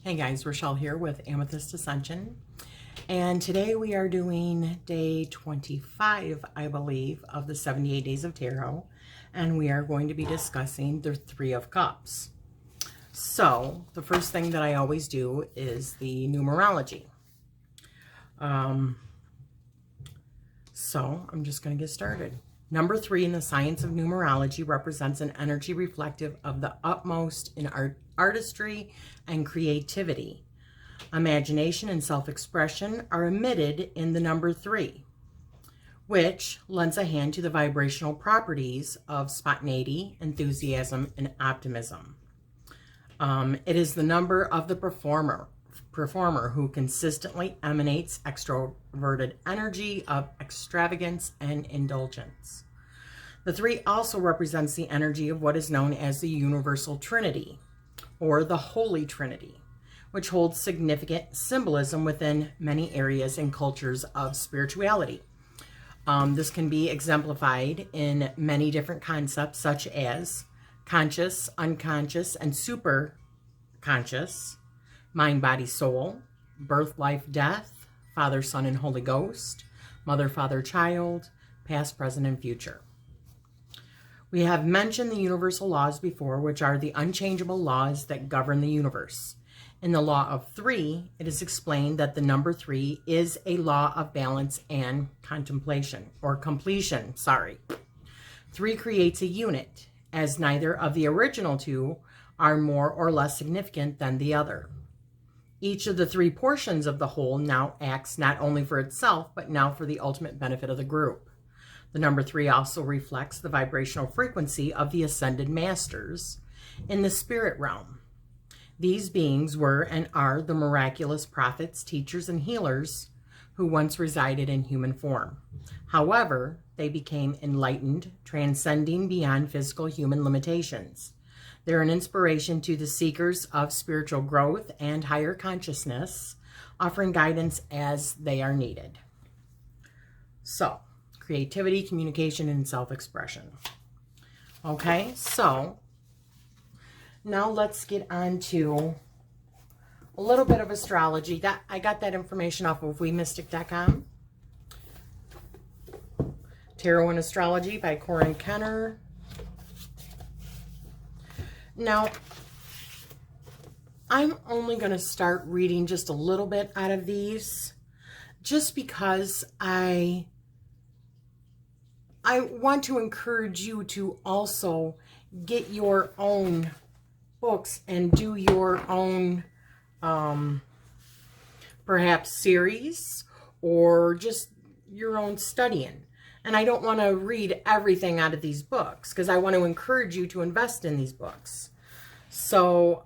Hey guys, Rachele here with Amethyst Ascension, and today we are doing day 25, I believe, of the 78 Days of Tarot, and we are going to be discussing the Three of Cups. So, the first thing that I always do is the numerology. So, I'm just going to get started. Number 3 in the science of numerology represents an energy reflective of the utmost in artistry and creativity. Imagination and self-expression are emitted in the number 3, which lends a hand to the vibrational properties of spontaneity, enthusiasm, and optimism. It is the number of the performer who consistently emanates extroverted energy of extravagance and indulgence. The 3 also represents the energy of what is known as the Universal Trinity, or the Holy Trinity, which holds significant symbolism within many areas and cultures of spirituality. This can be exemplified in many different concepts such as conscious, unconscious, and superconscious, mind, body, soul, birth, life, death, Father, Son, and Holy Ghost, mother, father, child, past, present, and future. We have mentioned the universal laws before, which are the unchangeable laws that govern the universe. In the law of 3, it is explained that the number 3 is a law of balance and completion. 3 creates a unit, as neither of the original 2 are more or less significant than the other. Each of the 3 portions of the whole now acts not only for itself, but now for the ultimate benefit of the group. The number 3 also reflects the vibrational frequency of the ascended masters in the spirit realm. These beings were and are the miraculous prophets, teachers, and healers who once resided in human form. However, they became enlightened, transcending beyond physical human limitations. They're an inspiration to the seekers of spiritual growth and higher consciousness, offering guidance as they are needed. So, creativity, communication, and self-expression. Okay, so now let's get on to a little bit of astrology. I got that information off of WeMystic.com. Tarot and Astrology by Corin Kenner. Now, I'm only going to start reading just a little bit out of these, just because I want to encourage you to also get your own books and do your own perhaps series or just your own studying. And I don't want to read everything out of these books because I want to encourage you to invest in these books. So,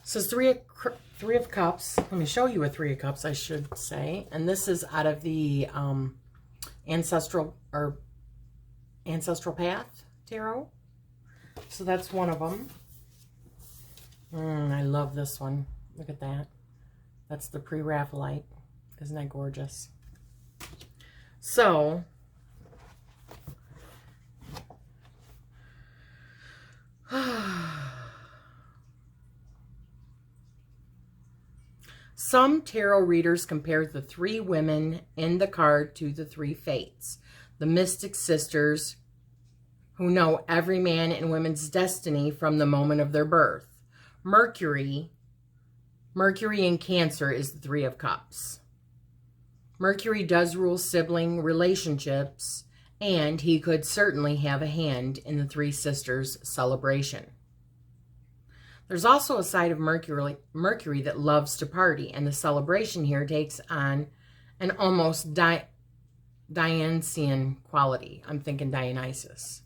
says Three of Cups. Let me show you a 3 of Cups, I should say. And this is out of the Ancestral Path Tarot. So that's one of them. I love this one. Look at that. That's the pre-Raphaelite. Isn't that gorgeous? So, some tarot readers compare the 3 women in the card to the 3 fates, the mystic sisters who know every man and woman's destiny from the moment of their birth. Mercury in Cancer is the 3 of Cups. Mercury does rule sibling relationships, and he could certainly have a hand in the 3 sisters' celebration. There's also a side of Mercury that loves to party, and the celebration here takes on an almost Dionysian quality. I'm thinking Dionysus.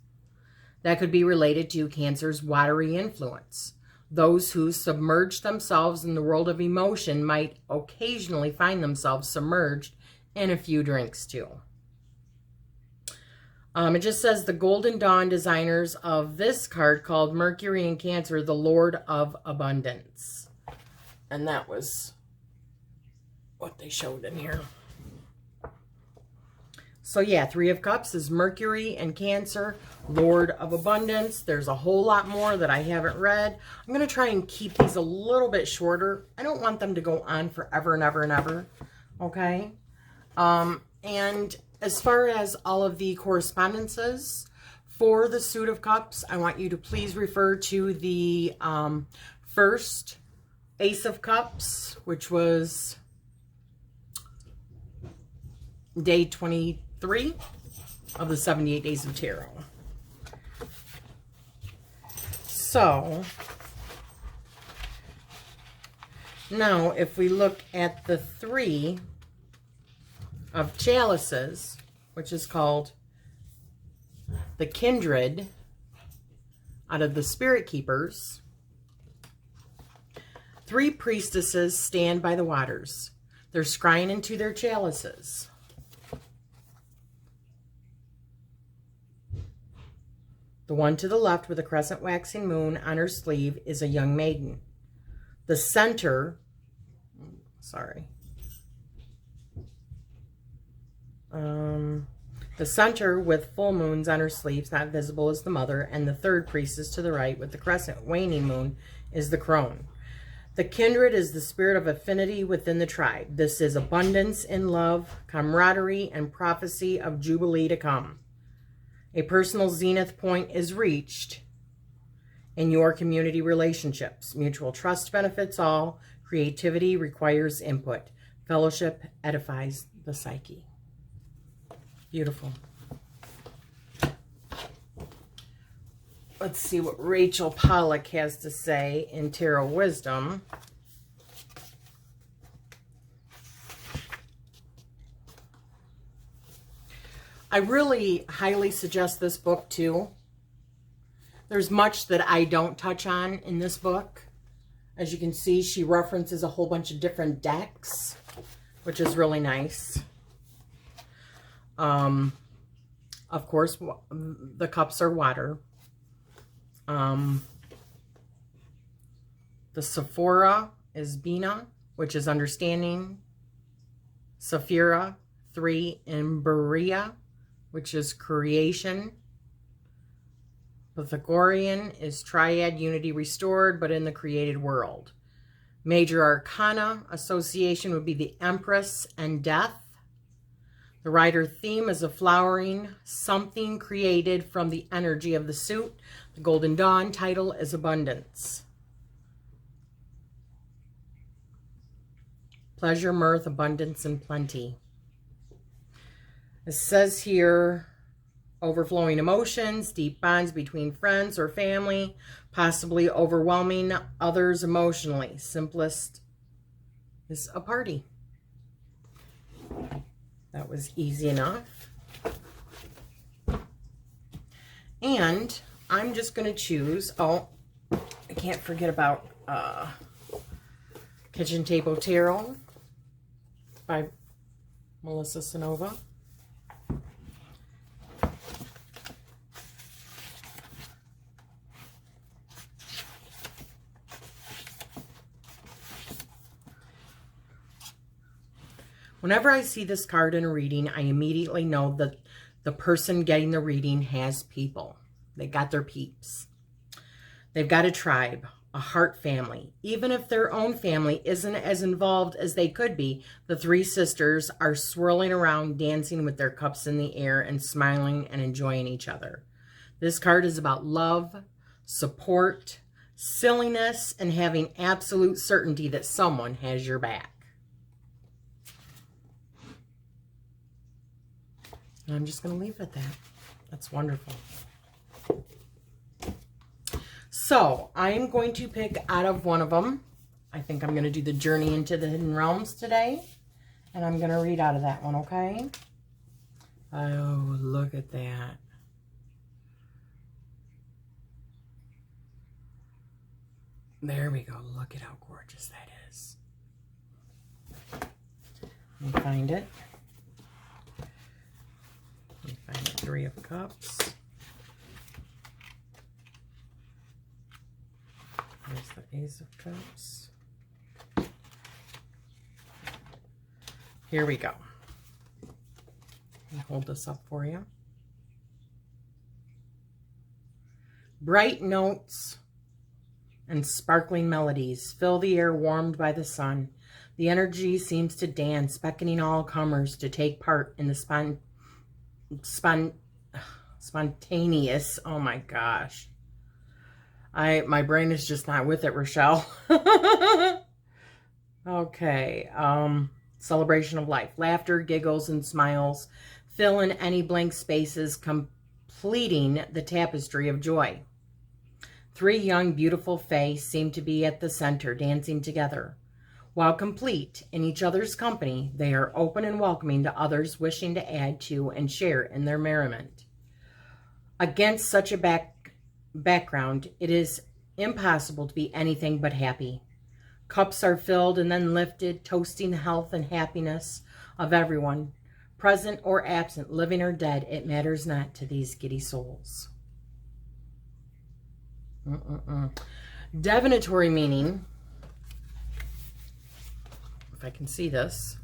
That could be related to Cancer's watery influence. Those who submerge themselves in the world of emotion might occasionally find themselves submerged in a few drinks too. It just says the Golden Dawn designers of this card called Mercury in Cancer the Lord of Abundance. And that was what they showed in here. So yeah, Three of Cups is Mercury and Cancer, Lord of Abundance. There's a whole lot more that I haven't read. I'm going to try and keep these a little bit shorter. I don't want them to go on forever and ever and ever. Okay? And as far as all of the correspondences for the Suit of Cups, I want you to please refer to the first Ace of Cups, which was day 23 of the 78 Days of Tarot. So, now if we look at the Three of Chalices, which is called the Kindred out of the Spirit Keepers, three priestesses stand by the waters. They're scrying into their chalices. The one to the left with a crescent waxing moon on her sleeve is a young maiden. The center, the center with full moons on her sleeves, not visible, is the mother, and the third priestess to the right with the crescent waning moon is the crone. The kindred is the spirit of affinity within the tribe. This is abundance in love, camaraderie, and prophecy of jubilee to come. A personal zenith point is reached in your community relationships. Mutual trust benefits all. Creativity requires input. Fellowship edifies the psyche. Beautiful. Let's see what Rachel Pollack has to say in Tarot Wisdom. I really highly suggest this book too. There's much that I don't touch on in this book. As you can see, she references a whole bunch of different decks, which is really nice. Of course, the cups are water. The Sephora is Bina, which is understanding. Saphira, 3, and Berea, which is creation. Pythagorean is triad, unity restored, but in the created world. Major arcana association would be the Empress and death. The rider theme is a flowering, something created from the energy of the suit. The Golden Dawn title is abundance. Pleasure, mirth, abundance, and plenty. It says here, overflowing emotions, deep bonds between friends or family, possibly overwhelming others emotionally. Simplest is a party. That was easy enough. And I'm just going to choose, I can't forget about Kitchen Table Tarot by Melissa Sanova. Whenever I see this card in a reading, I immediately know that the person getting the reading has people. They got their peeps. They've got a tribe, a heart family. Even if their own family isn't as involved as they could be, the three sisters are swirling around, dancing with their cups in the air and smiling and enjoying each other. This card is about love, support, silliness, and having absolute certainty that someone has your back. And I'm just going to leave it at that. That's wonderful. So, I'm going to pick out of one of them. I think I'm going to do the Journey into the Hidden Realms today. And I'm going to read out of that one, okay? Oh, look at that. There we go. Look at how gorgeous that is. Let me find it. Let me find the Three of Cups. There's the Ace of Cups. Here we go. Let me hold this up for you. Bright notes and sparkling melodies fill the air warmed by the sun. The energy seems to dance, beckoning all comers to take part in the spontaneous. Oh my gosh. My brain is just not with it, Rachele. Okay. Celebration of life. Laughter, giggles, and smiles fill in any blank spaces, completing the tapestry of joy. 3 young, beautiful fae seem to be at the center, dancing together. While complete in each other's company, they are open and welcoming to others wishing to add to and share in their merriment. Against such a background, it is impossible to be anything but happy. Cups are filled and then lifted, toasting the health and happiness of everyone, present or absent, living or dead. It matters not to these giddy souls. Divinatory meaning, if I can see this.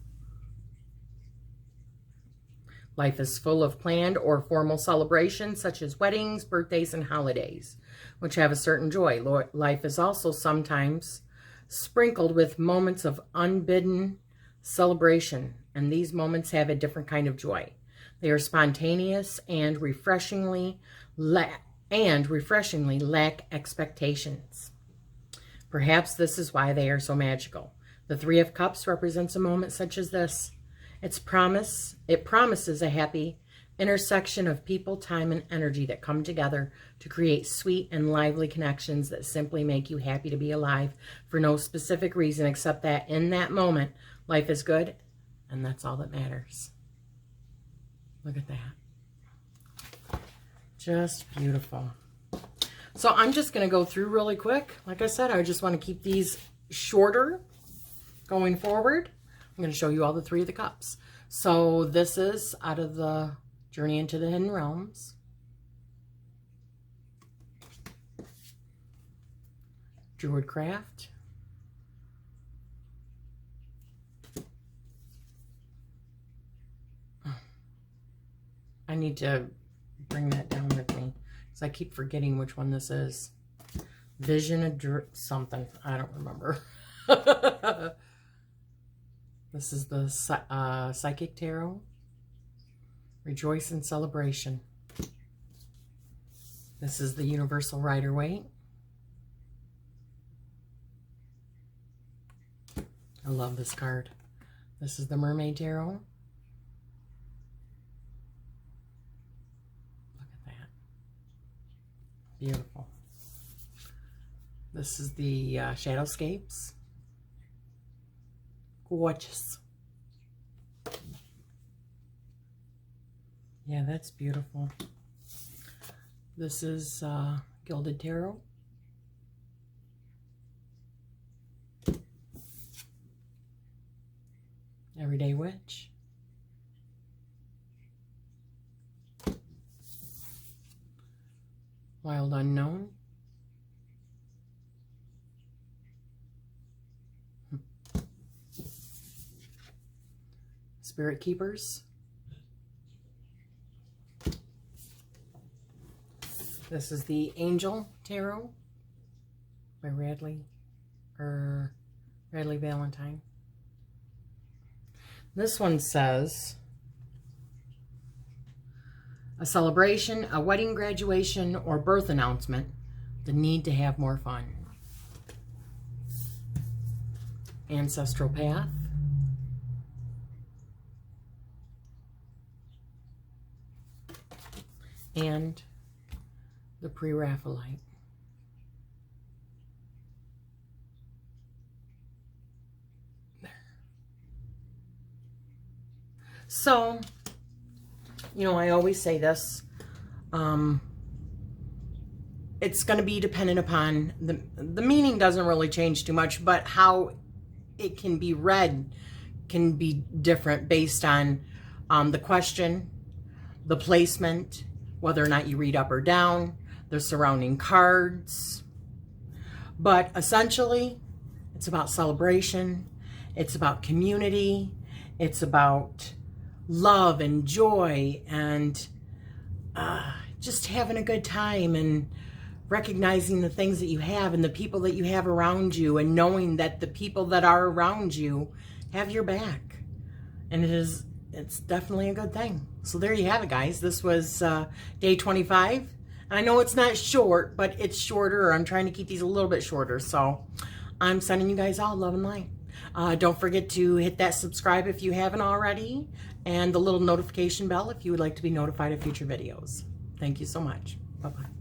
Life is full of planned or formal celebrations such as weddings, birthdays, and holidays, which have a certain joy. Life is also sometimes sprinkled with moments of unbidden celebration, and these moments have a different kind of joy. They are spontaneous and refreshingly lack expectations. Perhaps this is why they are so magical. The 3 of Cups represents a moment such as this. It promises a happy intersection of people, time, and energy that come together to create sweet and lively connections that simply make you happy to be alive for no specific reason except that in that moment, life is good, and that's all that matters. Look at that. Just beautiful. So I'm just going to go through really quick. Like I said, I just want to keep these shorter going forward. I'm going to show you all the 3 of the Cups. So this is out of the Journey into the Hidden Realms. Druidcraft. I need to bring that down with me because I keep forgetting which one this is. Vision of something. I don't remember. This is the Psychic Tarot. Rejoice in Celebration. This is the Universal Rider-Waite. I love this card. This is the Mermaid Tarot. Look at that. Beautiful. This is the Shadowscapes. Gorgeous. Yeah, that's beautiful. This is Gilded Tarot. Everyday Witch. Wild Unknown. Spirit Keepers. This is the Angel Tarot by Radley Valentine. This one says, a celebration, a wedding, graduation, or birth announcement, the need to have more fun. Ancestral Path. And the Pre-Raphaelite. There. So, you know, I always say this. It's going to be dependent upon, the meaning doesn't really change too much, but how it can be read can be different based on the question, the placement, whether or not you read up or down, the surrounding cards. But essentially, it's about celebration. It's about community. It's about love and joy and just having a good time and recognizing the things that you have and the people that you have around you, and knowing that the people that are around you have your back. And it's definitely a good thing. So there you have it, guys. This was day 25. I know it's not short, but it's shorter. I'm trying to keep these a little bit shorter. So I'm sending you guys all love and light. Don't forget to hit that subscribe if you haven't already, and the little notification bell if you would like to be notified of future videos. Thank you so much. Bye-bye.